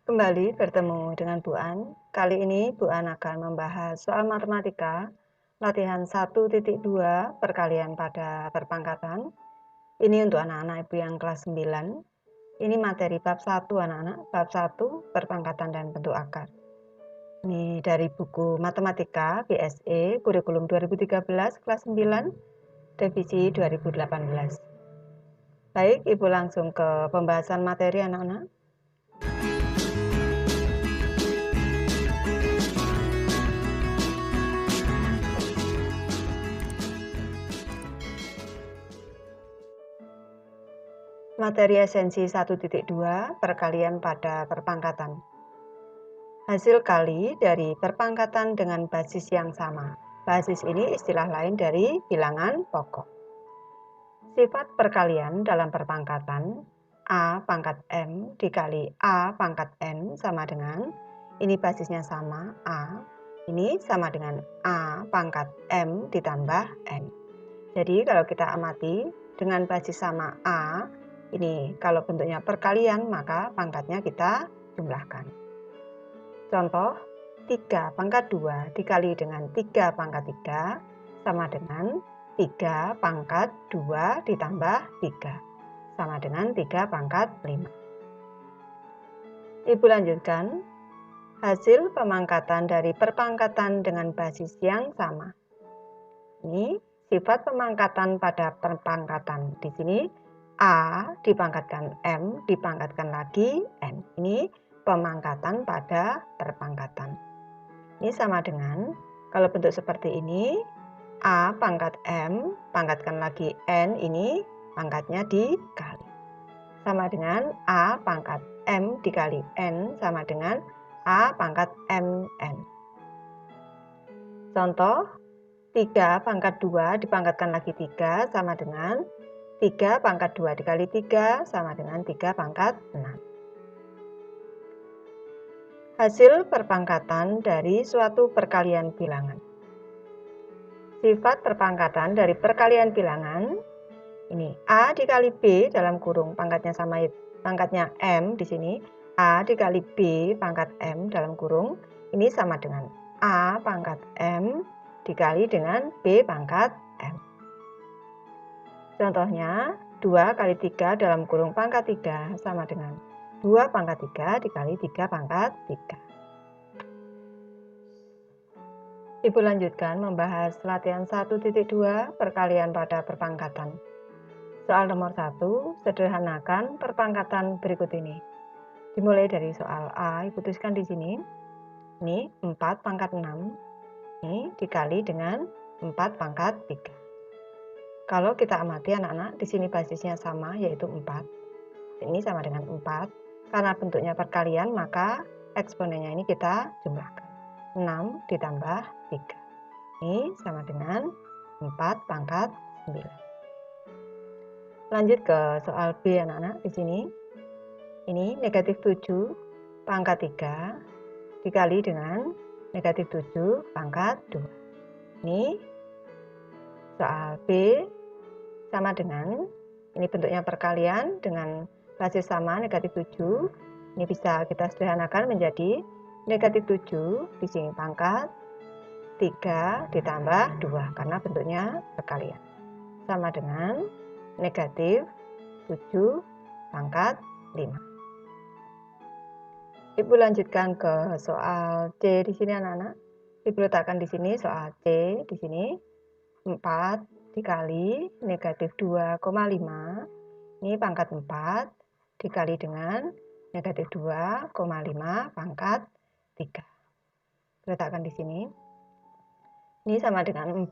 Kembali bertemu dengan Bu An. Kali ini Bu An akan membahas soal matematika latihan 1.2 perkalian pada perpangkatan. Ini untuk anak-anak Ibu yang kelas 9. Ini materi bab 1 anak-anak, bab 1 perpangkatan dan bentuk akar. Ini dari buku Matematika BSE kurikulum 2013 kelas 9 revisi 2018. Baik, Ibu langsung ke pembahasan materi anak-anak. Materi esensi 1.2 perkalian pada perpangkatan. Hasil kali dari perpangkatan dengan basis yang sama. Basis ini istilah lain dari bilangan pokok. Sifat perkalian dalam perpangkatan A pangkat M dikali A pangkat N sama dengan, ini basisnya sama A, ini sama dengan A pangkat M ditambah N. Jadi kalau kita amati dengan basis sama A, ini kalau bentuknya perkalian maka pangkatnya kita jumlahkan. Contoh, 3 pangkat 2 dikali dengan 3 pangkat 3 sama dengan 3 pangkat 2 ditambah 3 sama dengan 3 pangkat 5. Ibu lanjutkan, hasil pemangkatan dari perpangkatan dengan basis yang sama. Ini sifat pemangkatan pada perpangkatan. Di sini A dipangkatkan M, dipangkatkan lagi N. Ini pemangkatan pada perpangkatan. Ini sama dengan, kalau bentuk seperti ini, A pangkat M, pangkatkan lagi N, ini pangkatnya dikali. Sama dengan A pangkat M dikali N, sama dengan A pangkat MN. Contoh, 3 pangkat 2 dipangkatkan lagi 3 sama dengan 3 pangkat 2 dikali 3 sama dengan 3 pangkat 6. Hasil perpangkatan dari suatu perkalian bilangan. Sifat perpangkatan dari perkalian bilangan, ini A dikali B dalam kurung pangkatnya sama, pangkatnya M di sini, A dikali B pangkat M dalam kurung, ini sama dengan A pangkat M dikali dengan B pangkat M. Contohnya, 2 kali 3 dalam kurung pangkat 3 sama dengan 2 pangkat 3 dikali 3 pangkat 3. Ibu lanjutkan membahas latihan 1.2 perkalian pada perpangkatan. Soal nomor 1, sederhanakan perpangkatan berikut ini. Dimulai dari soal A, Ibu tuliskan di sini. Ini 4 pangkat 6. Ini dikali dengan 4 pangkat 3. Kalau kita amati anak-anak, di sini basisnya sama yaitu 4. Ini sama dengan 4. Karena bentuknya perkalian maka eksponennya ini kita jumlahkan. 6 ditambah 3. Ini sama dengan 4 pangkat 9. Lanjut ke soal B anak-anak di sini. Ini negatif 7 pangkat 3 dikali dengan negatif 7 pangkat 2. Ini soal B sama dengan, ini bentuknya perkalian dengan basis sama negatif 7. Ini bisa kita sederhanakan menjadi negatif 7 di sini pangkat 3 ditambah 2 karena bentuknya perkalian. Sama dengan negatif 7 pangkat 5. Ibu lanjutkan ke soal C di sini anak-anak. Ibu letakkan di sini soal C di sini 4 dikali negatif 2,5, ini pangkat 4 dikali dengan negatif 2,5 pangkat 3. Letakkan di sini. Ini sama dengan 4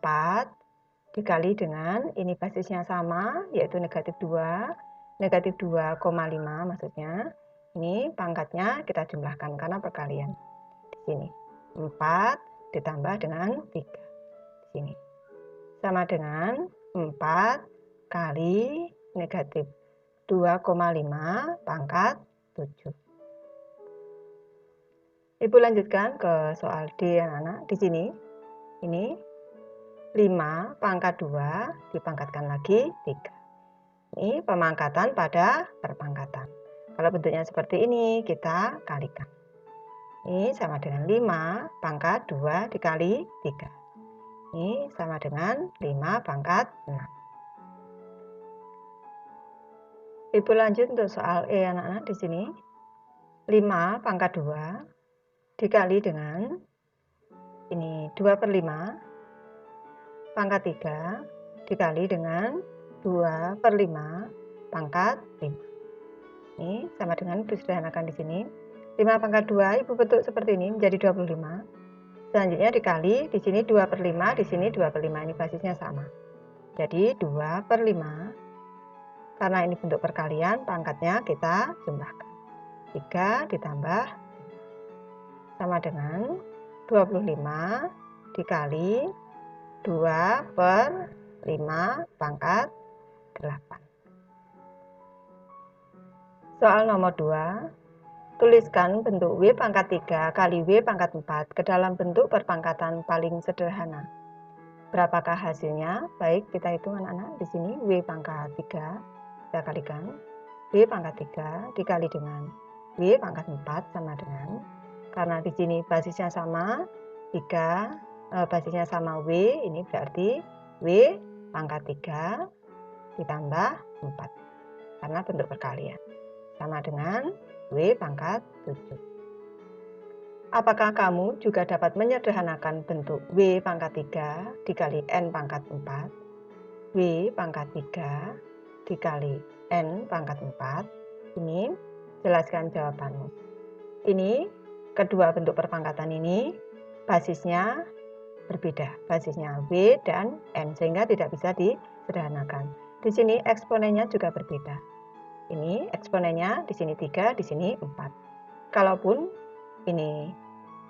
dikali dengan, ini basisnya sama yaitu negatif 2, negatif 2,5 maksudnya. Ini pangkatnya kita jumlahkan karena perkalian. Di sini 4 ditambah dengan 3 di sini. Sama dengan 4 kali negatif 2,5 pangkat 7. Ibu lanjutkan ke soal D anak-anak. Di sini, ini 5 pangkat 2 dipangkatkan lagi 3. Ini pemangkatan pada perpangkatan. Kalau bentuknya seperti ini, kita kalikan. Ini sama dengan 5 pangkat 2 dikali 3. Ini sama dengan 5 pangkat 6. Ibu lanjut untuk soal E anak-anak di sini. 5 pangkat 2 dikali dengan ini 2/5 pangkat 3 dikali dengan 2/5 pangkat 5. Ini sama dengan disederhanakan di sini. 5 pangkat 2 Ibu bentuk seperti ini menjadi 25. Selanjutnya dikali di sini 2/5, di sini 2/5. Ini basisnya sama. Jadi 2/5. Karena ini bentuk perkalian, pangkatnya kita jumlahkan. 3 ditambah sama dengan 25 dikali 2/5 pangkat 8. Soal nomor 2, tuliskan bentuk W pangkat 3 kali W pangkat 4 ke dalam bentuk perpangkatan paling sederhana. Berapakah hasilnya? Baik, kita hitung anak-anak. Di sini W pangkat 3, kita kalikan. W pangkat 3 dikali dengan W pangkat 4 sama dengan, karena di sini basisnya sama, 3, basisnya sama W, ini berarti W pangkat 3 ditambah 4. Karena bentuk perkalian. Sama dengan W pangkat 7. Apakah kamu juga dapat menyederhanakan bentuk W pangkat 3 dikali N pangkat 4? W pangkat 3 dikali N pangkat 4. Ini jelaskan jawabanmu. Ini kedua bentuk perpangkatan ini basisnya berbeda. Basisnya W dan N sehingga tidak bisa disederhanakan. Di sini eksponennya juga berbeda. Ini eksponennya di sini 3, di sini 4. Kalaupun ini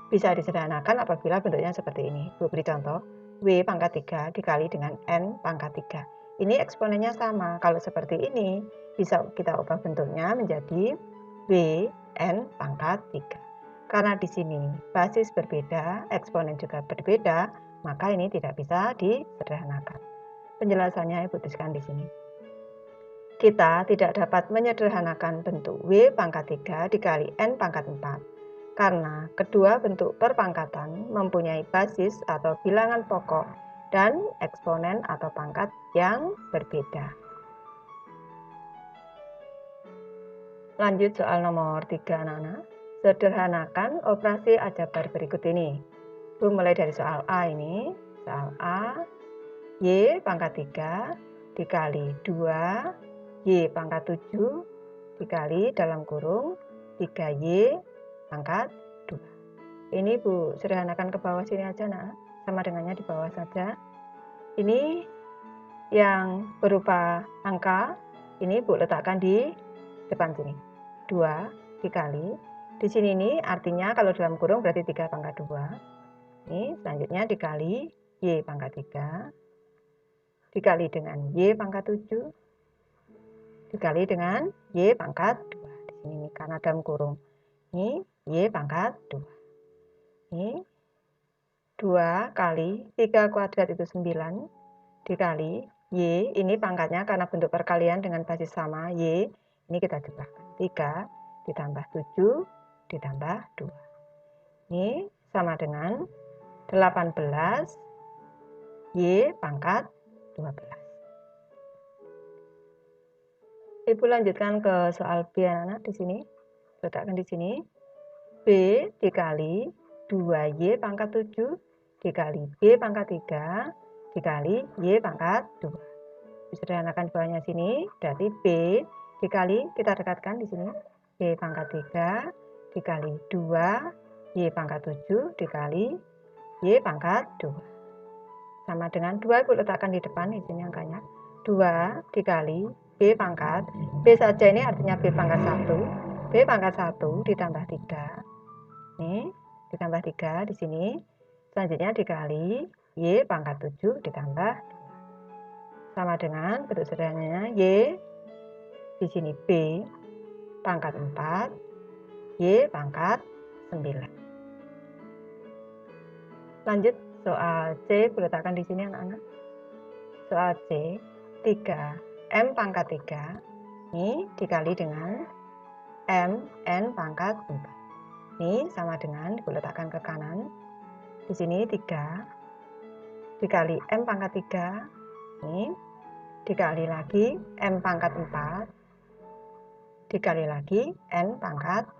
bisa disederhanakan apabila bentuknya seperti ini. Ibu beri contoh, W pangkat 3 dikali dengan N pangkat 3. Ini eksponennya sama. Kalau seperti ini, bisa kita ubah bentuknya menjadi W N pangkat 3. Karena di sini basis berbeda, eksponen juga berbeda, maka ini tidak bisa disederhanakan. Penjelasannya Ibu tuliskan di sini. Kita tidak dapat menyederhanakan bentuk W pangkat 3 dikali N pangkat 4 karena kedua bentuk perpangkatan mempunyai basis atau bilangan pokok dan eksponen atau pangkat yang berbeda. Lanjut soal nomor 3 anak-anak. Sederhanakan operasi aljabar berikut ini. Bu mulai dari soal A ini. Soal A, Y pangkat 3 dikali 2 Y pangkat 7 dikali dalam kurung 3Y pangkat 2. Ini Bu sederhanakan ke bawah sini aja nak, sama dengannya di bawah saja. Ini yang berupa angka, ini Bu letakkan di depan sini. 2 dikali, di sini ini artinya kalau dalam kurung berarti 3 pangkat 2. Ini selanjutnya dikali Y pangkat 3 dikali dengan Y pangkat 7 dikali dengan Y pangkat 2. Di sini karena dalam kurung. Ini Y pangkat 2. Ini 2 kali 3 kuadrat itu 9 dikali Y. Ini pangkatnya karena bentuk perkalian dengan basis sama Y. Ini kita jumlahkan. 3 ditambah 7 ditambah 2. Ini sama dengan 18 Y pangkat 12. Ibu lanjutkan ke soal B anak-anak di sini. Letakkan di sini. B dikali 2Y pangkat 7 dikali B pangkat 3 dikali Y pangkat 2. Disederhanakan bawahnya sini, berarti B dikali, kita dekatkan di sini. B pangkat 3 dikali 2Y pangkat 7 dikali Y pangkat 2. Sama dengan 2 Ibu letakkan di depan di sini angkanya. 2 dikali B pangkat, B saja ini artinya B pangkat 1. B pangkat 1 ditambah 3. Ini ditambah 3 di sini. Selanjutnya dikali Y pangkat 7 ditambah 2. Sama dengan bentuk sederhananya Y di sini B pangkat 4, Y pangkat 9. Lanjut soal C, letakkan di sini anak-anak. Soal C, 3 M pangkat 3 ini dikali dengan n pangkat 4. Ini sama dengan diletakkan ke kanan. Di sini 3 dikali m pangkat 3. Ini dikali lagi m pangkat 4. Dikali lagi n pangkat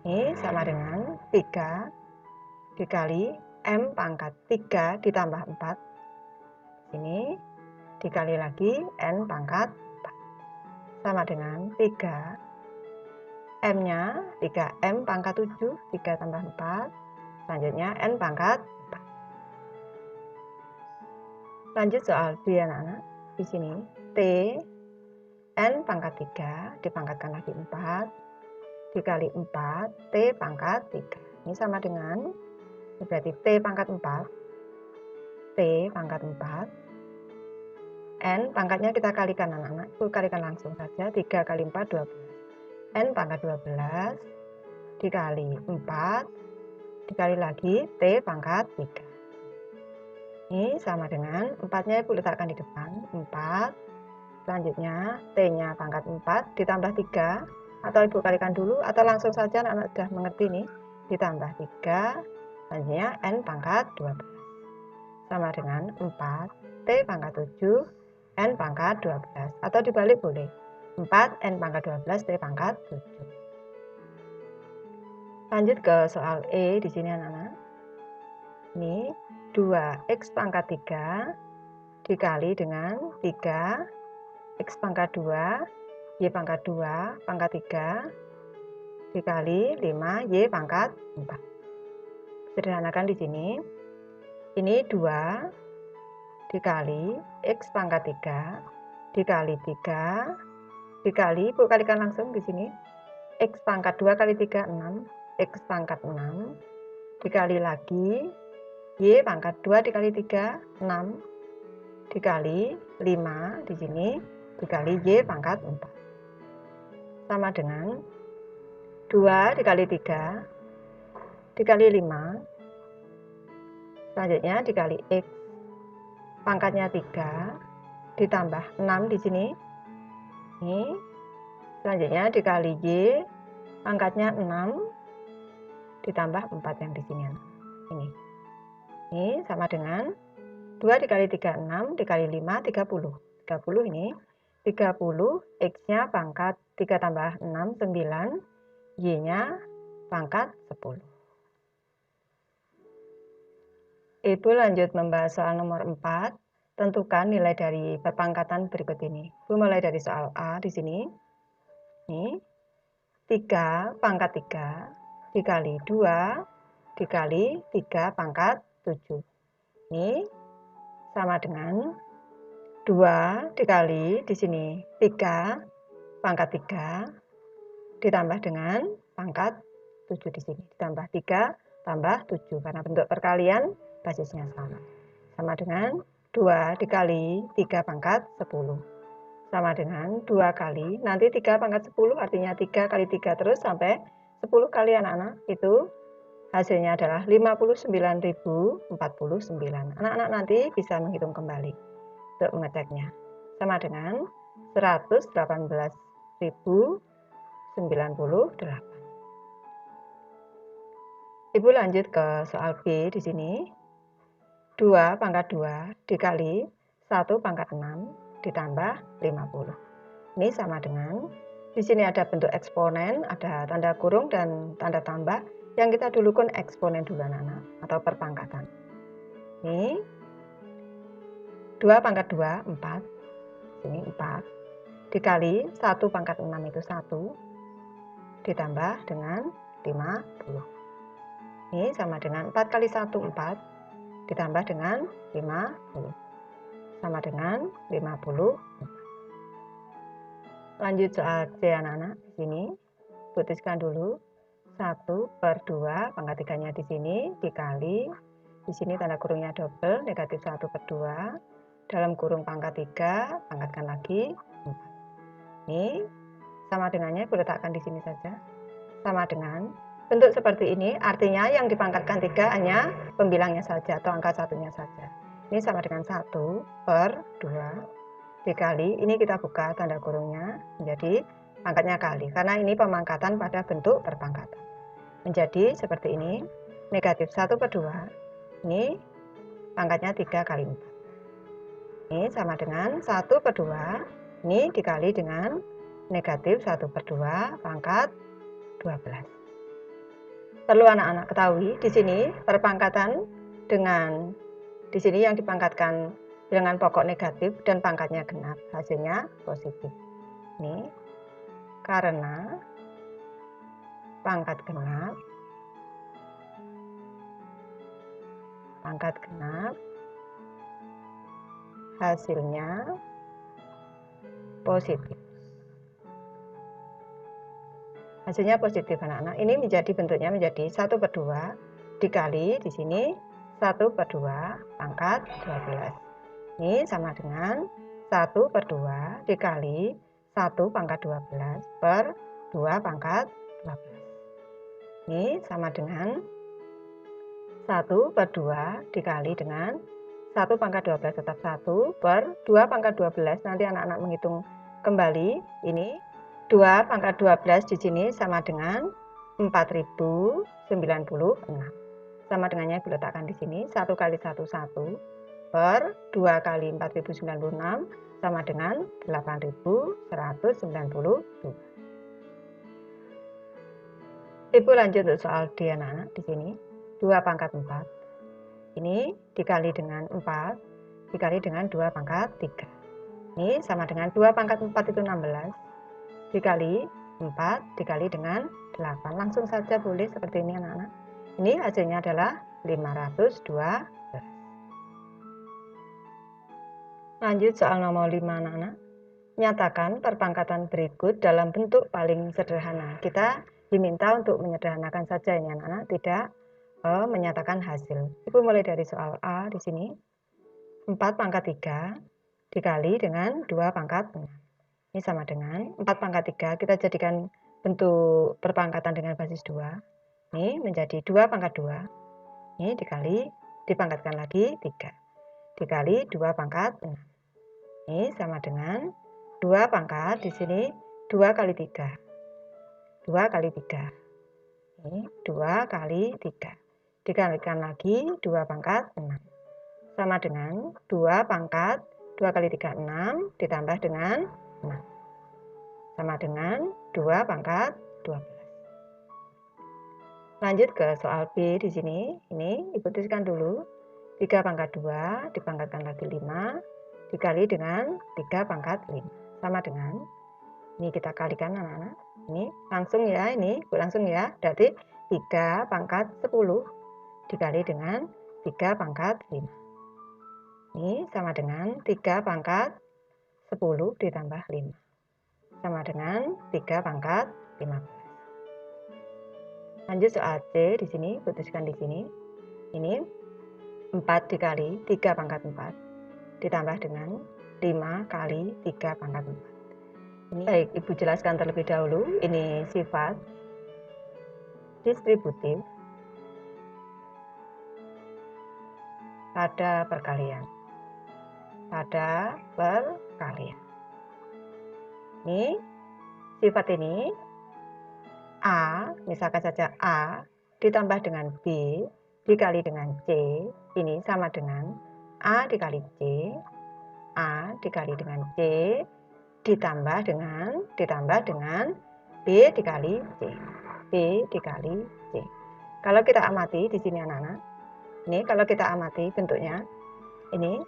4. Ini sama dengan 3 dikali m pangkat 3 ditambah 4. Ini dikali lagi n pangkat 4. Sama dengan 3. M-nya 3m pangkat 7, 3 tambah 4. Selanjutnya n pangkat 4. Lanjut soal B anak-anak. Di sini T n pangkat 3 dipangkatkan lagi 4 dikali 4 T pangkat 3. Ini sama dengan, berarti T pangkat 4. T pangkat 4. N pangkatnya kita kalikan anak-anak. Itu kalikan langsung saja. 3 kali 4, 12. N pangkat 12 dikali 4 dikali lagi T pangkat 3. Ini sama dengan 4-nya Ibu letakkan di depan. 4. Selanjutnya T-nya pangkat 4 ditambah 3. Atau Ibu kalikan dulu. Atau langsung saja anak-anak sudah mengerti nih. Ditambah 3. Selanjutnya N pangkat 12. Sama dengan 4 T pangkat 7 N pangkat 12, atau dibalik boleh, 4 N pangkat 12 T pangkat 7. Lanjut ke soal E di sini anak-anak. Ini 2x pangkat 3 dikali dengan 3 x pangkat 2 y pangkat 2 pangkat 3 dikali 5 y pangkat 4. Sederhanakan di sini. Ini 2 dikali x pangkat 3 dikali 3 dikali, Ibu kalikan langsung di sini. X pangkat 2 kali 3, 6. X pangkat 6 dikali lagi y pangkat 2 dikali 3, 6. Dikali 5 di sini dikali y pangkat 4. Sama dengan 2 dikali 3 dikali 5. Selanjutnya dikali X pangkatnya 3 ditambah 6 di sini. Ini selanjutnya dikali Y pangkatnya 6 ditambah 4 yang di sini. Ini sama dengan 2 dikali 3, 6 dikali 5, 30. 30 ini 30 X-nya pangkat 3 tambah 6, 9. Y-nya pangkat 10. Ibu lanjut membahas soal nomor 4. Tentukan nilai dari perpangkatan berikut ini. Ibu mulai dari soal A di sini. Ini 3 pangkat 3 dikali 2 dikali 3 pangkat 7. Ini sama dengan 2 dikali di sini 3 pangkat 3 ditambah dengan pangkat 7 di sini. Ditambah 3 tambah 7 karena bentuk perkalian basisnya sama. Sama dengan 2 dikali 3 pangkat 10. Sama dengan 2 kali, nanti 3 pangkat 10 artinya 3 kali 3 terus sampai 10 kali anak-anak. Itu hasilnya adalah 59.049. Anak-anak nanti bisa menghitung kembali untuk mengeceknya. Sama dengan 118.098. Ibu lanjut ke soal B di sini. 2 pangkat 2 dikali 1 pangkat 6 ditambah 50. Ini sama dengan, di sini ada bentuk eksponen, ada tanda kurung dan tanda tambah. Yang kita dulukan eksponen dulu anak-anak, atau perpangkatan. Ini 2 pangkat 2, 4. Sini 4. Dikali 1 pangkat 6 itu 1. Ditambah dengan 50. Ini sama dengan 4 kali 1, 4. Ditambah dengan 50. Sama dengan 50. Lanjut soal C anak-anak. Di sini putuskan dulu 1/2 pangkat 3-nya di sini dikali, di sini tanda kurungnya double, negatif 1/2 dalam kurung pangkat 3, pangkatkan lagi 4. Ini sama dengannya boleh letakkan di sini saja. Sama dengan bentuk seperti ini, artinya yang dipangkatkan 3 hanya pembilangnya saja atau angka satunya saja. Ini sama dengan 1/2 dikali, ini kita buka tanda kurungnya menjadi pangkatnya kali, karena ini pemangkatan pada bentuk perpangkatan. Menjadi seperti ini, negatif 1/2, ini pangkatnya 3 kali 4. Ini sama dengan 1/2, ini dikali dengan negatif 1/2 pangkat 12. Perlu anak-anak ketahui, di sini perpangkatan dengan di sini yang dipangkatkan dengan pokok negatif dan pangkatnya genap, hasilnya positif. Ini karena pangkat genap hasilnya positif. Hasilnya positif anak-anak. Ini menjadi bentuknya menjadi 1/2 dikali di sini 1/2 pangkat 12. Ini sama dengan 1/2 dikali 1 pangkat 12 per 2 pangkat 12. Ini sama dengan 1/2 dikali dengan 1 pangkat 12 tetap 1 per 2 pangkat 12. Nanti anak-anak menghitung kembali. Ini 2 pangkat 12 di sini sama dengan 4096. Sama dengannya diletakkan di sini 1 kali 1 1 per 2 kali 4096 sama dengan 8192. Ibu lanjut untuk soal D anak-anak di sini. 2 pangkat 4. Ini dikali dengan 4 dikali dengan 2 pangkat 3. Ini sama dengan 2 pangkat 4 itu 16 dikali 4 dikali dengan 8. Langsung saja boleh seperti ini anak-anak. Ini hasilnya adalah 512. Lanjut soal nomor 5 anak-anak. Nyatakan perpangkatan berikut dalam bentuk paling sederhana. Kita diminta untuk menyederhanakan saja ini anak-anak, tidak menyatakan hasil. Ibu mulai dari soal A di sini. 4 pangkat 3 dikali dengan 2 pangkat 6. Ini sama dengan 4 pangkat 3, kita jadikan bentuk perpangkatan dengan basis 2. Ini menjadi 2 pangkat 2. Ini dikali, dipangkatkan lagi 3. Dikali 2 pangkat 6. Ini sama dengan 2 pangkat di sini 2 kali 3. 2 kali 3. Ini 2 kali 3. Dikalikan lagi 2 pangkat 6. Sama dengan 2 pangkat 2 kali 3 6 ditambah dengan 6. Sama dengan 2 pangkat 12. Lanjut ke soal B di sini. Ini Ibu tuliskan dulu. 3 pangkat 2 dipangkatkan lagi 5 dikali dengan 3 pangkat 5. Sama dengan, ini kita kalikan anak-anak. Ini langsung ya, ini langsung ya. Berarti 3 pangkat 10 dikali dengan 3 pangkat 5. Ini sama dengan 3 pangkat 10 ditambah 5. Sama dengan 3 pangkat 15. Lanjut soal C di sini, putuskan di sini. Ini 4 dikali 3 pangkat 4 ditambah dengan 5 kali 3 pangkat 4. Ini baik, Ibu jelaskan terlebih dahulu. Ini sifat distributif pada perkalian. Ini sifat ini A, misalkan saja A ditambah dengan B dikali dengan C, ini sama dengan A dikali C, A dikali dengan C ditambah dengan B dikali C, B dikali C. Kalau kita amati di sini anak-anak, ini kalau kita amati bentuknya, ini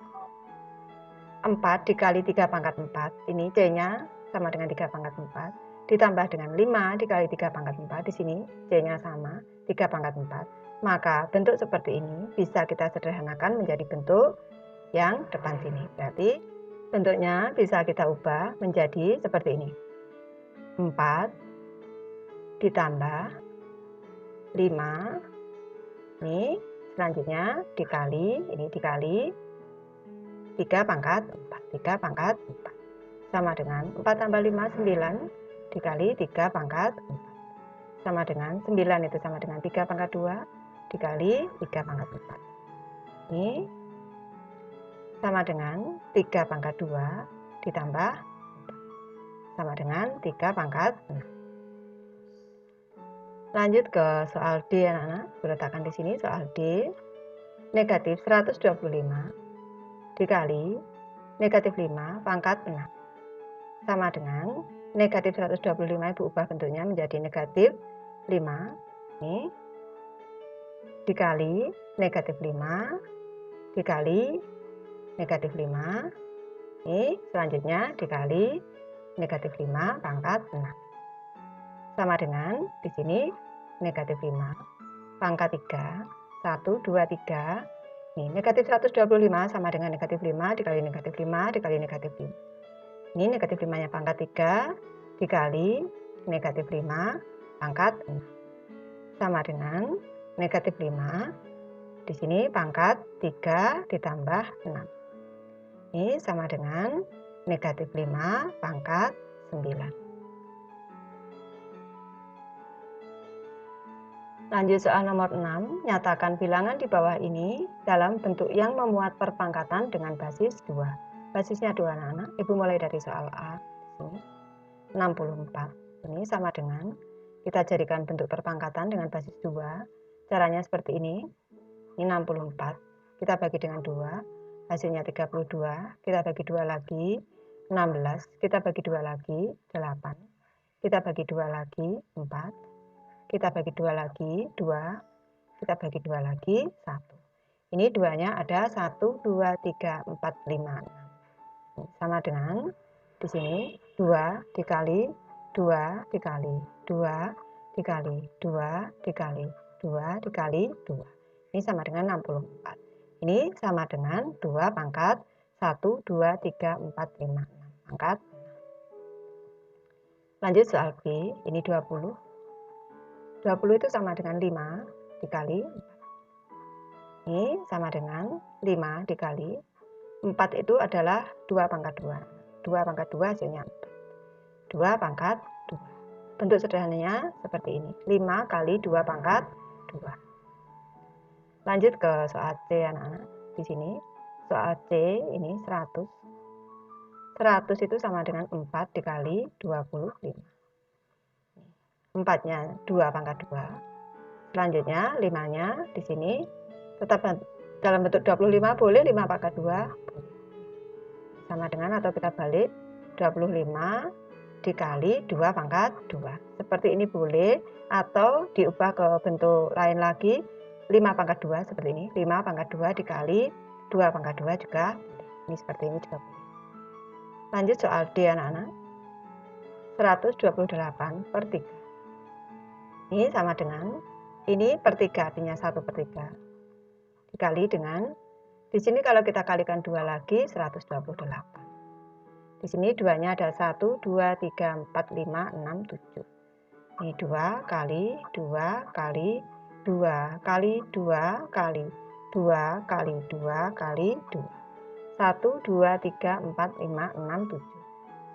4 dikali 3 pangkat 4, ini C-nya sama dengan 3 pangkat 4, ditambah dengan 5 dikali 3 pangkat 4, di sini C-nya sama, 3 pangkat 4. Maka bentuk seperti ini bisa kita sederhanakan menjadi bentuk yang depan sini. Berarti bentuknya bisa kita ubah menjadi seperti ini. 4 ditambah 5, ini selanjutnya dikali, ini dikali 3 pangkat 4, sama dengan 4 tambah 5, 9, dikali 3 pangkat 4, sama dengan 9 itu sama dengan 3 pangkat 2, dikali 3 pangkat 4. Ini sama dengan 3 pangkat 2 ditambah 4, sama dengan 3 pangkat 6. Lanjut ke soal D anak-anak. Letakkan di sini soal D. Negatif 125 dikali negatif 5 pangkat 6 sama dengan negatif 125 Ibu ubah bentuknya menjadi negatif 5 ini dikali negatif 5 dikali negatif 5 ini selanjutnya dikali negatif 5 pangkat 6 sama dengan di sini negatif 5 pangkat 3 1, 2, 3 ini negatif 125 sama dengan negatif 5 dikali negatif 5 dikali negatif 5 ini negatif 5 nya pangkat 3 dikali negatif 5 pangkat 6 sama dengan negatif 5 di sini pangkat 3 ditambah 6 ini sama dengan negatif 5 pangkat 9. Lanjut soal nomor 6, nyatakan bilangan di bawah ini dalam bentuk yang memuat perpangkatan dengan basis 2. Basisnya 2 anak-anak. Ibu mulai dari soal A. Ini 64. Ini sama dengan kita jadikan bentuk perpangkatan dengan basis 2. Caranya seperti ini. Ini 64. Kita bagi dengan 2. Hasilnya 32. Kita bagi 2 lagi. 16. Kita bagi 2 lagi. 8. Kita bagi 2 lagi. 4. Kita bagi 2 lagi, 2. Kita bagi 2 lagi, 1. Ini duanya ada 1, 2, 3, 4, 5, 6. Sama dengan di sini 2 dikali 2 dikali 2 dikali 2 dikali 2 dikali 2. Ini sama dengan 64. Ini sama dengan 2 pangkat 1, 2, 3, 4, 5, 6. Pangkat. Lanjut soal B, ini 20. 20 itu sama dengan 5 dikali 4. Ini sama dengan 5 dikali 4 itu adalah 2 pangkat 2. 2 pangkat 2 hasilnya 4. 2 pangkat 2. Bentuk sederhananya seperti ini. 5 kali 2 pangkat 2. Lanjut ke soal C anak-anak. Di sini soal C ini 100. 100 itu sama dengan 4 dikali 25. 4-nya 2 pangkat 2. Selanjutnya 5-nya di sini tetap dalam bentuk 25 boleh 5 pangkat 2 boleh. Sama dengan atau kita balik 25 dikali 2 pangkat 2. Seperti ini boleh atau diubah ke bentuk lain lagi 5 pangkat 2 seperti ini. 5 pangkat 2 dikali 2 pangkat 2 juga boleh. Ini seperti ini juga boleh. Lanjut soal D anak-anak. 128 per 3. Ini sama dengan, ini per 3, artinya 1/3. Dikali dengan, di sini kalau kita kalikan 2 lagi, 128. Di sini 2-nya ada 1, 2, 3, 4, 5, 6, 7. Ini 2 kali 2 kali 2 kali 2 kali 2 kali 2 kali 2. 1, 2, 3, 4, 5, 6, 7.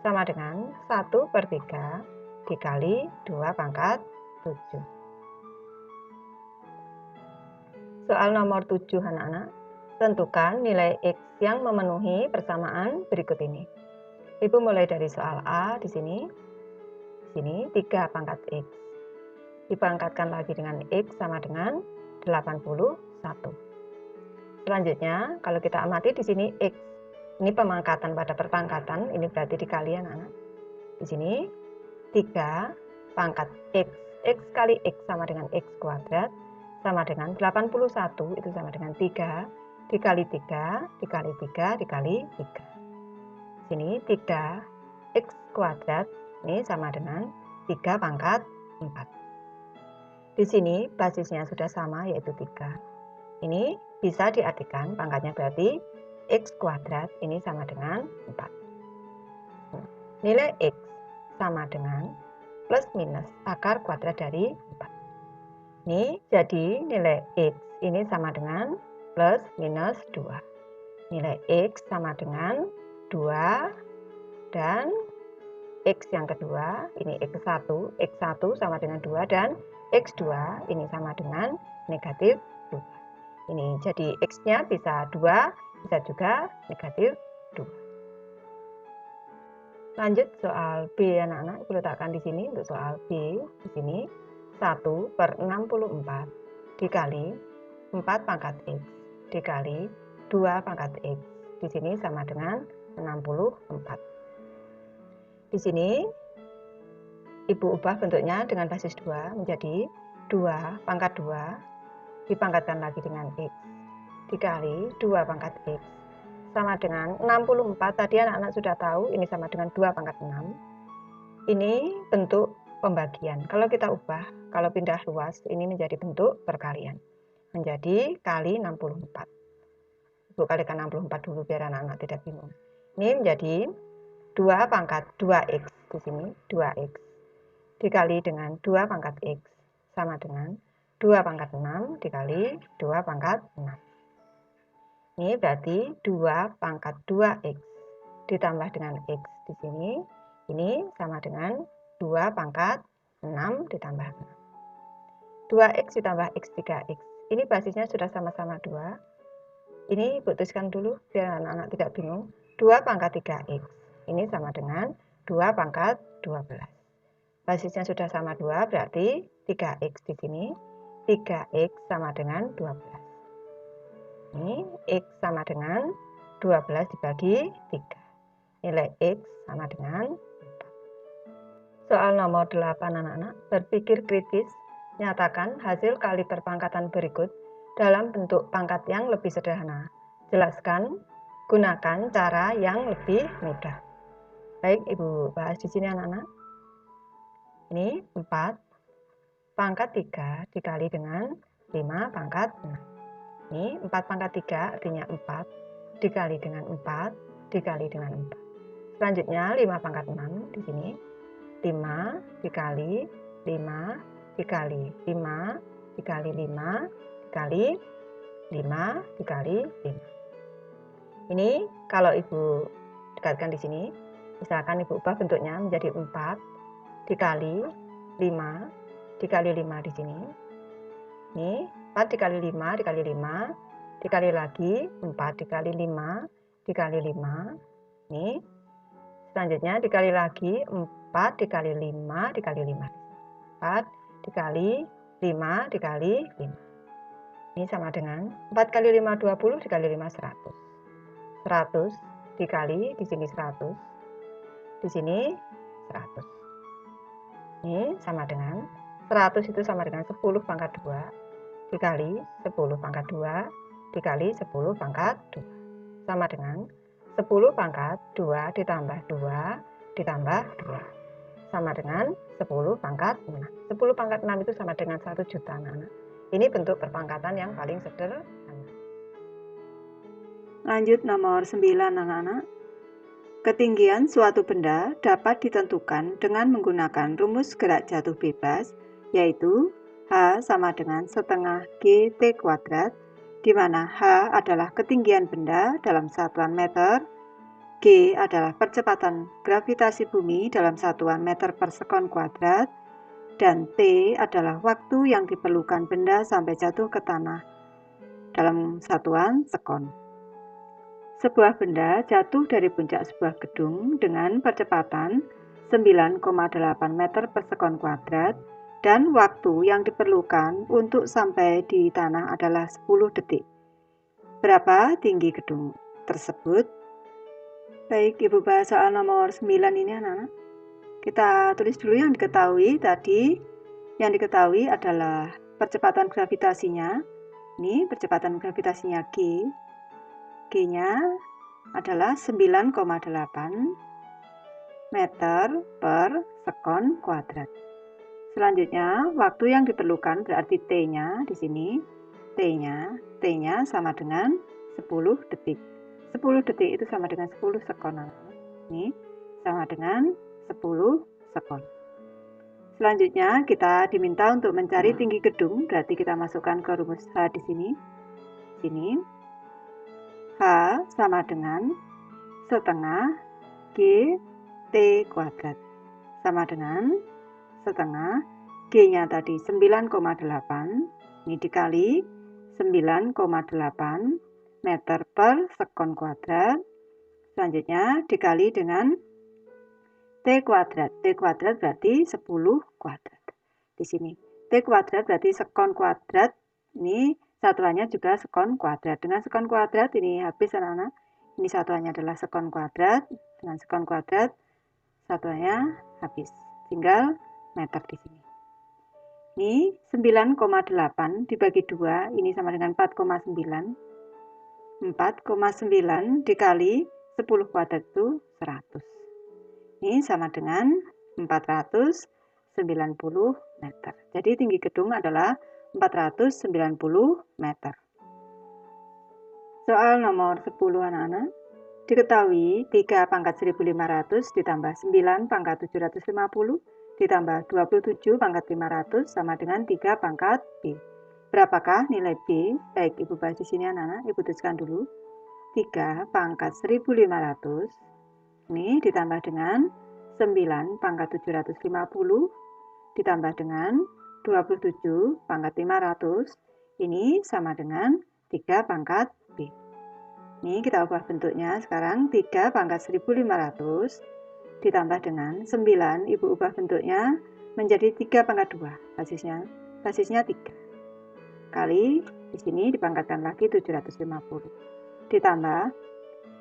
Sama dengan 1/3 dikali 2 pangkat 7. Soal nomor 7 anak-anak. Tentukan nilai X yang memenuhi persamaan berikut ini. Ibu mulai dari soal A di sini. Di sini 3 pangkat X. Dipangkatkan lagi dengan X sama dengan 81. Selanjutnya kalau kita amati di sini X. Ini pemangkatan pada perpangkatan, ini berarti dikali anak-anak. Di sini 3 pangkat X. X kali X sama dengan X kuadrat sama dengan 81 itu sama dengan 3 dikali 3 dikali 3 dikali 3. Sini 3 X kuadrat ini sama dengan 3 pangkat 4. Di sini basisnya sudah sama yaitu 3. Ini bisa diartikan pangkatnya berarti X kuadrat ini sama dengan 4. Nilai X sama dengan plus minus akar kuadrat dari 4. Ini jadi nilai X ini sama dengan plus minus 2. Nilai X sama dengan 2 dan X yang kedua ini X1. X1 sama dengan 2 dan X2 ini sama dengan negatif 2. Ini jadi X-nya bisa 2, bisa juga negatif 2. Lanjut soal B anak-anak, Ibu letakkan di sini untuk soal B. Di sini 1/64 dikali 4 pangkat X dikali 2 pangkat X. Di sini sama dengan 64. Di sini Ibu ubah bentuknya dengan basis 2 menjadi 2 pangkat 2 dipangkatkan lagi dengan X dikali 2 pangkat X sama dengan 64. Tadi anak-anak sudah tahu ini sama dengan 2 pangkat 6. Ini bentuk pembagian. Kalau kita ubah, kalau pindah luas, ini menjadi bentuk perkalian. Menjadi kali 64. Ibu kalikan 64 dulu biar anak-anak tidak bingung. Ini menjadi 2 pangkat 2X. Di sini 2X. Dikali dengan 2 pangkat X. Sama dengan 2 pangkat 6 dikali 2 pangkat 6. Ini berarti 2 pangkat 2X ditambah dengan X di sini. Ini sama dengan 2 pangkat 6 ditambah 6. 2X ditambah X 3X. Ini basisnya sudah sama-sama 2. Ini Ibu tuliskan dulu biar anak-anak tidak bingung. 2 pangkat 3X. Ini sama dengan 2 pangkat 12. Basisnya sudah sama 2 berarti 3X di sini. 3X sama dengan 12. Ini X sama dengan 12 dibagi 3. Nilai X sama dengan 4. Soal nomor 8 anak-anak, berpikir kritis, nyatakan hasil kali perpangkatan berikut dalam bentuk pangkat yang lebih sederhana. Jelaskan, gunakan cara yang lebih mudah. Baik, Ibu bahas di sini anak-anak. Ini 4 pangkat 3 dikali dengan 5 pangkat 6. Ini 4 pangkat 3 artinya 4 dikali dengan 4 dikali dengan 4. Selanjutnya 5 pangkat 6 di sini. 5 dikali 5 dikali 5 dikali 5 dikali 5 dikali 5. Ini kalau Ibu dekatkan di sini, misalkan Ibu ubah bentuknya menjadi 4 dikali 5 dikali 5 di sini. Ini 4 dikali 5 dikali 5 dikali lagi 4 dikali 5 dikali 5. Ini selanjutnya dikali lagi 4 dikali 5 dikali 5. 4 dikali 5 dikali 5. Ini sama dengan 4 kali 5 20 dikali 5 100. 100 dikali di sini 100. Di sini 100. Ini sama dengan 100 itu sama dengan 10 pangkat 2 dikali 10 pangkat 2 dikali 10 pangkat 2. Sama dengan 10 pangkat 2 ditambah 2 ditambah 2. Sama dengan 10 pangkat 6. 10 pangkat 6 itu sama dengan 1 juta anak-anak. Ini bentuk perpangkatan yang paling sederhana. Lanjut nomor 9 anak-anak. Ketinggian suatu benda dapat ditentukan dengan menggunakan rumus gerak jatuh bebas, yaitu H sama dengan setengah GT kuadrat, di mana H adalah ketinggian benda dalam satuan meter, G adalah percepatan gravitasi bumi dalam satuan meter per sekon kuadrat, dan T adalah waktu yang diperlukan benda sampai jatuh ke tanah dalam satuan sekon. Sebuah benda jatuh dari puncak sebuah gedung dengan percepatan 9,8 meter per sekon kuadrat dan waktu yang diperlukan untuk sampai di tanah adalah 10 detik. Berapa tinggi gedung tersebut? Baik, Ibu bahas soal nomor 9 ini anak-anak. Kita tulis dulu yang diketahui tadi. Yang diketahui adalah percepatan gravitasinya. Ini percepatan gravitasinya G. G-nya adalah 9,8 meter per sekon kuadrat. Selanjutnya, waktu yang diperlukan berarti T-nya di sini. T-nya sama dengan 10 detik. 10 detik itu sama dengan 10 sekon. Ini sama dengan 10 sekon. Selanjutnya, kita diminta untuk mencari tinggi gedung, berarti kita masukkan ke rumus H di sini. Sini. H sama dengan setengah G T kuadrat. Sama dengan setengah G-nya tadi 9,8, ini dikali 9,8 meter per sekon kuadrat. Selanjutnya dikali dengan T kuadrat. T kuadrat berarti 10 kuadrat. Di sini. T kuadrat berarti sekon kuadrat. Ini satuannya juga sekon kuadrat. Dengan sekon kuadrat ini habis anak-anak. Ini satuannya adalah sekon kuadrat. Dengan sekon kuadrat satuannya habis. Tinggal meter di sini. Ini 9,8 dibagi 2. Ini sama dengan 4,9. 4,9 dikali 10 kuadrat itu 100. Ini sama dengan 490 meter. Jadi tinggi gedung adalah 490 meter. Soal nomor 10 anak-anak. Diketahui 3 pangkat 1500 ditambah 9 pangkat 750 ditambah 27 pangkat 500 sama dengan 3 pangkat B. Berapakah nilai B? Baik, Ibu bahas di sini anak-anak. Ibu tuliskan dulu. 3 pangkat 1500 ini ditambah dengan 9 pangkat 750 ditambah dengan 27 pangkat 500 ini sama dengan 3 pangkat B. Ini kita ubah bentuknya sekarang 3 pangkat 1500 ditambah dengan 9, Ibu ubah bentuknya menjadi 3 pangkat 2 basisnya 3 kali di sini dipangkatkan lagi 750 ditambah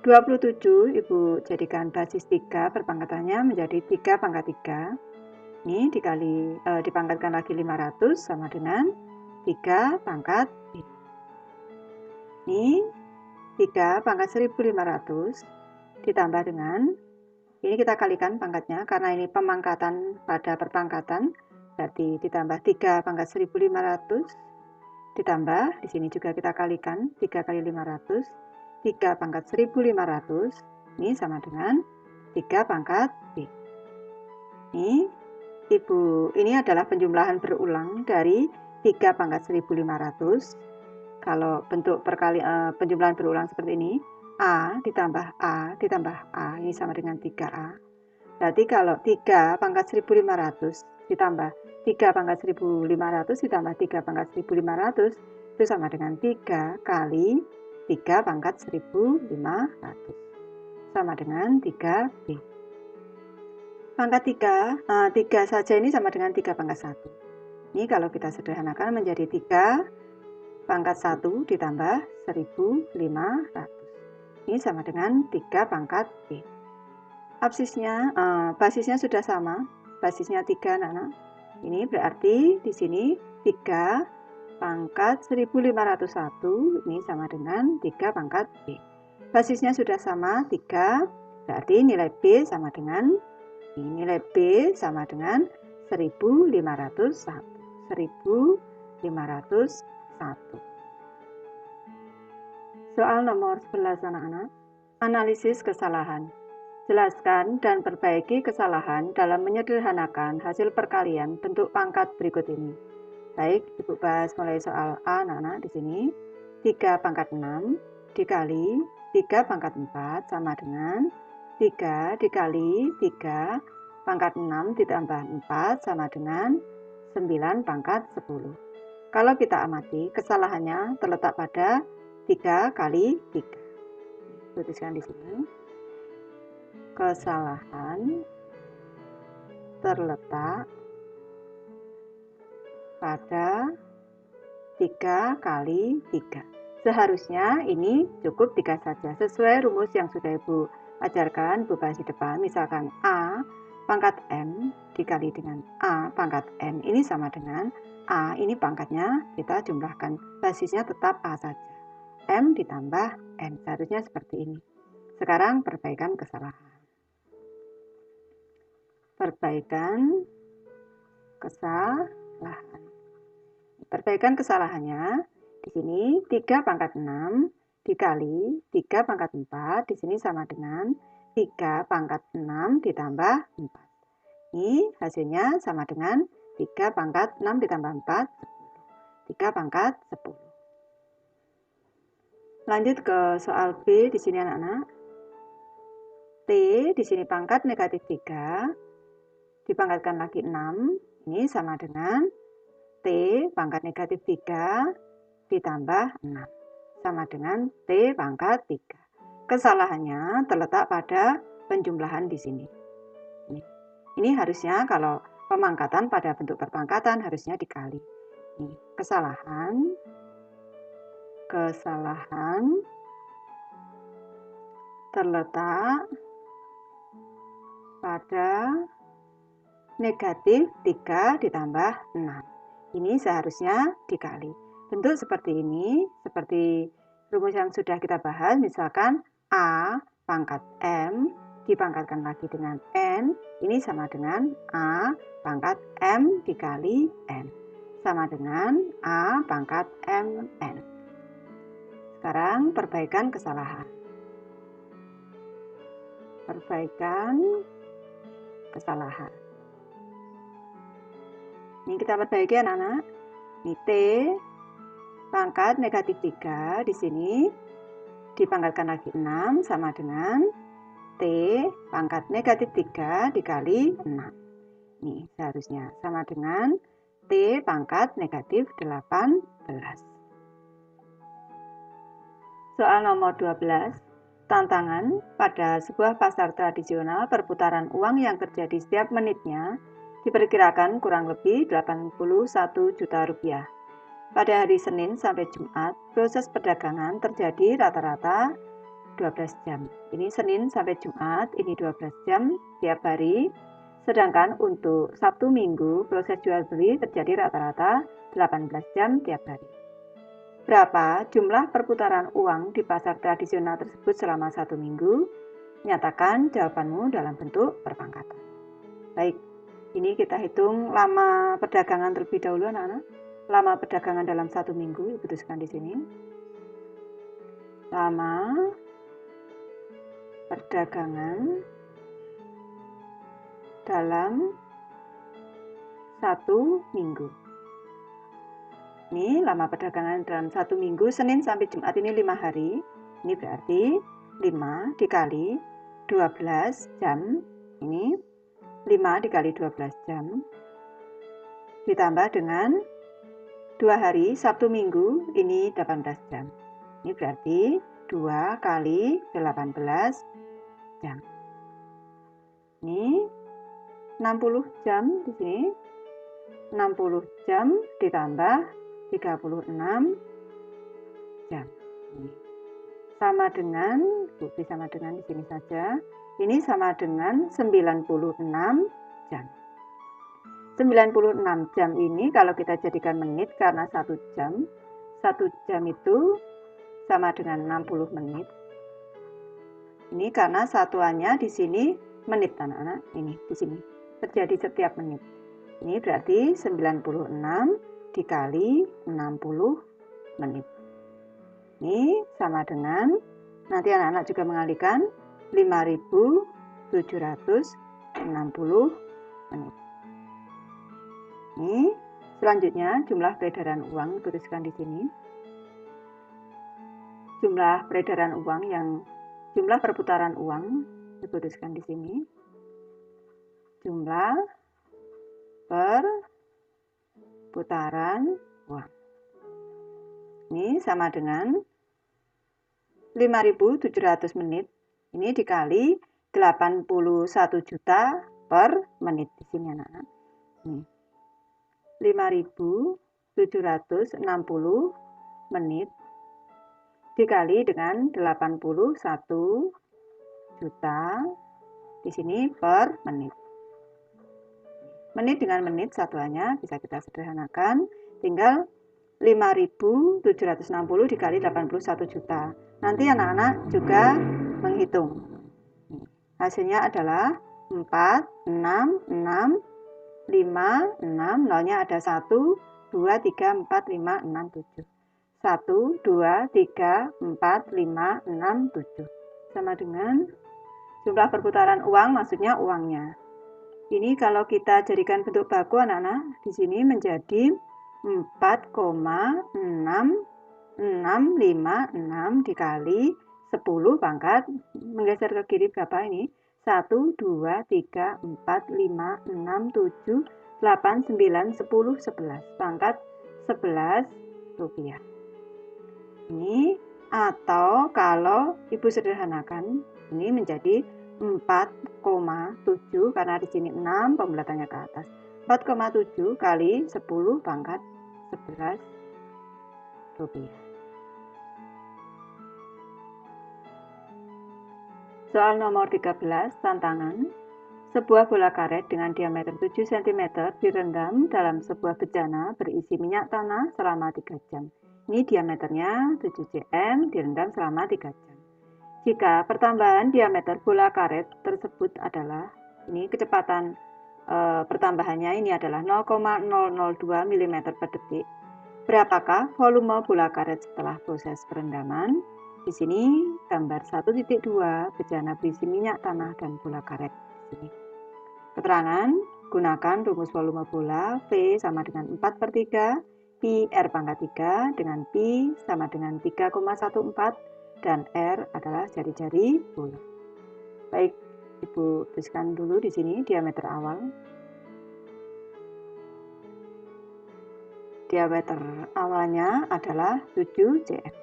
27 Ibu jadikan basis 3 perpangkatannya menjadi 3 pangkat 3. Ini dikali dipangkatkan lagi 500 sama dengan 3 pangkat B. Ini 3 pangkat 1500 ditambah dengan ini kita kalikan pangkatnya karena ini pemangkatan pada perpangkatan berarti ditambah 3 pangkat 1500 ditambah di sini juga kita kalikan 3 kali 500 3 pangkat 1500 ini sama dengan 3 pangkat B. Ini adalah penjumlahan berulang dari 3 pangkat 1500. Kalau bentuk penjumlahan berulang seperti ini, A ditambah A ditambah A ini sama dengan 3A. Berarti kalau 3 pangkat 1500 ditambah 3 pangkat 1500 ditambah 3 pangkat 1500 itu sama dengan 3 kali 3 pangkat 1500 sama dengan 3B. Pangkat 3 saja ini sama dengan 3 pangkat 1. Ini kalau kita sederhanakan menjadi 3 pangkat 1 ditambah 1500. Ini sama dengan 3 pangkat B. Basisnya sudah sama, basisnya 3 anak-anak. Ini berarti di sini 3 pangkat 1501 ini sama dengan 3 pangkat B. Basisnya sudah sama 3, berarti nilai B sama dengan 1501. 1501. Soal nomor 11 anak-anak. Analisis kesalahan. Jelaskan dan perbaiki kesalahan dalam menyederhanakan hasil perkalian bentuk pangkat berikut ini. Baik, Ibu bahas mulai soal A anak-anak di sini. 3 pangkat 6 dikali 3 pangkat 4 sama dengan 3 dikali 3 pangkat 6 ditambah 4 sama dengan 9 pangkat 10. Kalau kita amati, kesalahannya terletak pada 3 kali 3. Tuliskan di sini. Kesalahan terletak pada 3 kali 3. Seharusnya ini cukup 3 saja. Sesuai rumus yang sudah Ibu ajarkan, Ibu bahas di depan. Misalkan A pangkat M dikali dengan A pangkat N. Ini sama dengan A, ini pangkatnya kita jumlahkan. Basisnya tetap A saja. M ditambah N. Seharusnya seperti ini. Sekarang perbaikan kesalahan. Perbaikan kesalahan. Perbaikan kesalahannya di sini 3 pangkat 6 dikali 3 pangkat 4 di sini sama dengan 3 pangkat 6 ditambah 4. Ini hasilnya sama dengan 3 pangkat 6 ditambah 4 10. 3 pangkat 10. Lanjut ke soal B di sini anak-anak. T di sini pangkat negatif 3 dipangkatkan lagi 6. Ini sama dengan T pangkat negatif 3 ditambah 6. Sama dengan T pangkat 3. Kesalahannya terletak pada penjumlahan di sini. Ini. Ini harusnya kalau pemangkatan pada bentuk perpangkatan harusnya dikali. Ini kesalahan terletak pada negatif 3 ditambah 6. Ini seharusnya dikali. Bentuk seperti ini, seperti rumus yang sudah kita bahas, misalkan A pangkat M dipangkatkan lagi dengan N, ini sama dengan A pangkat M dikali N. Sama dengan A pangkat MN. Sekarang perbaikan kesalahan. Ini kita perbaiki anak-anak. Ini T pangkat negatif 3 di sini dipangkatkan lagi 6 sama dengan T pangkat negatif 3 dikali 6. Ini seharusnya sama dengan T pangkat negatif 18. Soal nomor 12. Tantangan pada sebuah pasar tradisional, perputaran uang yang terjadi setiap menitnya diperkirakan kurang lebih 81 juta rupiah. Pada hari Senin sampai Jumat, proses perdagangan terjadi rata-rata 12 jam. Ini Senin sampai Jumat, ini 12 jam tiap hari. Sedangkan untuk Sabtu Minggu, proses jual beli terjadi rata-rata 18 jam tiap hari. Berapa jumlah perputaran uang di pasar tradisional tersebut selama 1 minggu? Nyatakan jawabanmu dalam bentuk perpangkatan. Baik, ini kita hitung lama perdagangan terlebih dahulu anak-anak. Lama perdagangan dalam 1 minggu, Ibu tuliskan di sini. Lama perdagangan dalam 1 minggu. Ini lama perdagangan dalam 1 minggu, Senin sampai Jumat ini 5 hari. Ini berarti 5 dikali 12 jam. Ini 5 dikali 12 jam. Ditambah dengan 2 hari, Sabtu Minggu, ini 18 jam. Ini berarti 2 kali 18 jam. Ini 60 jam di sini. 60 jam ditambah 36 jam. Ini sama dengan, bukti sama dengan di sini saja. Ini sama dengan 96 jam. 96 jam ini kalau kita jadikan menit karena 1 jam. 1 jam itu sama dengan 60 menit. Ini karena satuannya di sini menit anak-anak. Ini di sini terjadi setiap menit. Ini berarti 96 dikali 60 menit. Ini sama dengan, nanti anak-anak juga mengalikan 5.760 menit. Ini selanjutnya jumlah peredaran uang, tuliskan di sini. Jumlah peredaran uang jumlah perputaran uang, tuliskan di sini. Jumlah perputaran uang. Ini sama dengan 5.700 menit. Ini dikali 81 juta per menit di sini anak-anak. 5.760 menit dikali dengan 81 juta di sini per menit. Menit dengan menit satuannya bisa kita sederhanakan, tinggal 5.760 dikali 81 juta. Nanti anak-anak juga menghitung. Hasilnya adalah 4, 6, 6, 5, 6, nolnya ada 1, 2, 3, 4, 5, 6, 7. 1, 2, 3, 4, 5, 6, 7. Sama dengan jumlah perputaran uang, maksudnya uangnya. Ini kalau kita jadikan bentuk baku anak-anak, di sini menjadi 4,6656 dikali 10 pangkat, menggeser ke kiri berapa ini? 1, 2, 3, 4, 5, 6, 7, 8, 9, 10, 11. Pangkat 11 rupiah. Ini atau kalau Ibu sederhanakan, ini menjadi 4 4,7 karena di sini 6 pembulatannya ke atas. 4,7 kali 10 pangkat 11 rupiah. Soal nomor 13, tantangan. Sebuah bola karet dengan diameter 7 cm direndam dalam sebuah bejana berisi minyak tanah selama 3 jam. Ini diameternya 7 cm direndam selama 3 jam. Jika pertambahan diameter bola karet tersebut adalah, ini kecepatan pertambahannya ini adalah 0,002 mm per detik, berapakah volume bola karet setelah proses perendaman? Di sini gambar 1.2 bejana berisi minyak tanah dan bola karet. Di sini. Keterangan, gunakan rumus volume bola V sama dengan 4/3 pi R pangkat 3 dengan pi sama dengan 3,14 dan R adalah jari-jari bola. Baik, Ibu tuliskan dulu di sini diameter awal. Diameter awalnya adalah 7 cm.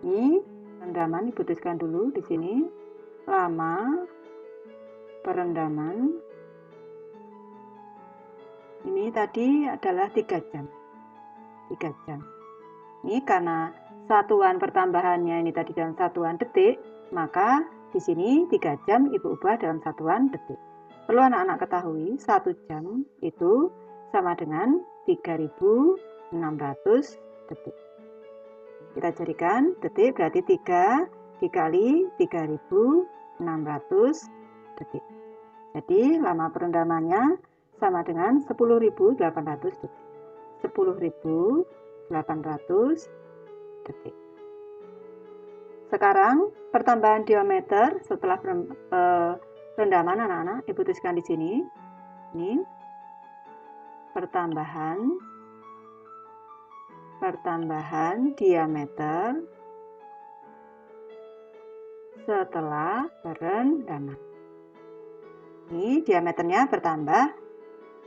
Ini perendaman Ibu tuliskan dulu di sini. Lama perendaman ini tadi adalah 3 jam. 3 jam. Ini karena satuan pertambahannya ini tadi dalam satuan detik, maka di sini 3 jam Ibu ubah dalam satuan detik. Perlu anak-anak ketahui 1 jam itu sama dengan 3.600 detik. Kita jadikan detik berarti 3 dikali 3.600 detik. Jadi lama perendamannya sama dengan 10.800 detik. 10.800 detik. Sekarang pertambahan diameter setelah perendaman anak-anak, Ibu tuliskan di sini. Ini pertambahan diameter setelah perendaman. Ini diameternya bertambah.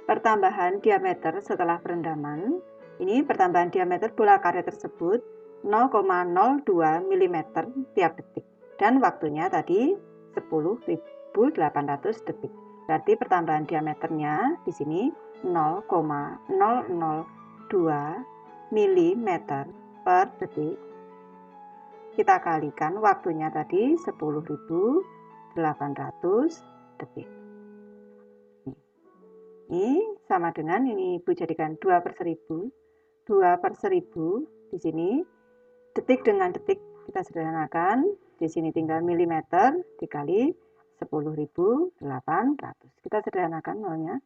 Pertambahan diameter setelah perendaman. Ini pertambahan diameter bola karet tersebut 0,02 mm tiap detik. Dan waktunya tadi 10.800 detik. Berarti pertambahan diameternya di sini 0,002 mm per detik. Kita kalikan waktunya tadi 10.800 detik. Ini sama dengan ini Ibu jadikan 2/1000. 2/1000 di sini detik dengan detik kita sederhanakan. Di sini tinggal milimeter dikali 10.800. Kita sederhanakan nolnya.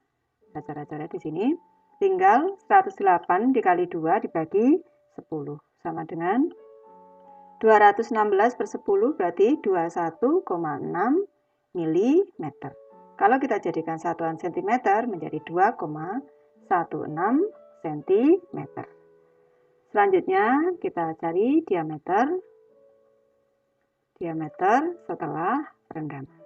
Kita cara-cara di sini tinggal 108 dikali 2 dibagi 10 sama dengan 216/10 berarti 21,6 mm. Kalau kita jadikan satuan cm menjadi 2,16 cm. Selanjutnya kita cari diameter setelah perendaman.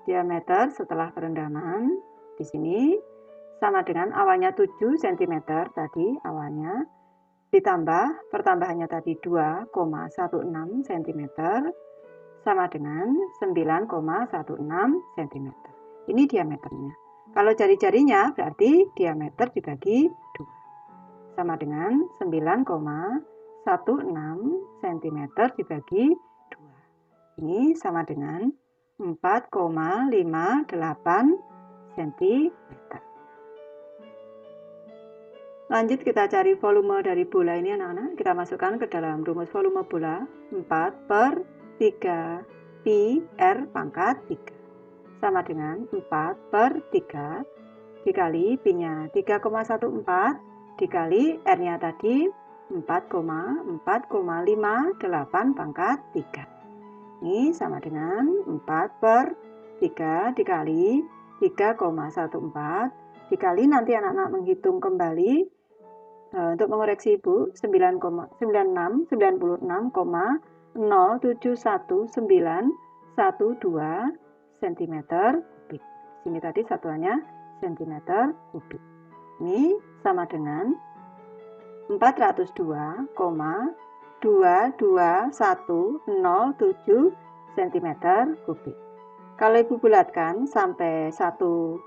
Diameter setelah perendaman di sini sama dengan awalnya 7 cm tadi awalnya ditambah pertambahannya tadi 2,16 cm sama dengan 9,16 cm. Ini diameternya. Kalau jari-jarinya berarti diameter dibagi 2 sama dengan 9,16 cm dibagi 2. Ini sama dengan 4,58 cm. Lanjut kita cari volume dari bola ini anak-anak. Kita masukkan ke dalam rumus volume bola 4/3 pi R pangkat 3 sama dengan 4/3 dikali pi-nya 3,14 dikali R-nya tadi 4,4,58 pangkat 3. Ini sama dengan 4/3 dikali 3,14 dikali nanti anak-anak menghitung kembali untuk mengoreksi Ibu 96,071.912 cm kubik. Sini tadi satuannya cm kubik. Ini sama dengan 402,2 22.107 cm kubik. Kalau Ibu bulatkan sampai satu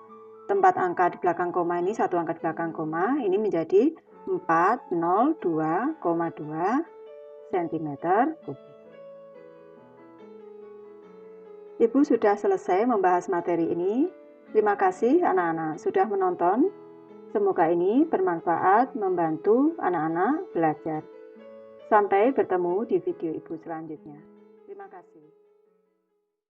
tempat angka di belakang koma ini, satu angka di belakang koma, ini menjadi 402,2 cm kubik. Ibu sudah selesai membahas materi ini. Terima kasih anak-anak sudah menonton. Semoga ini bermanfaat membantu anak-anak belajar. Sampai bertemu di video Ibu selanjutnya. Terima kasih.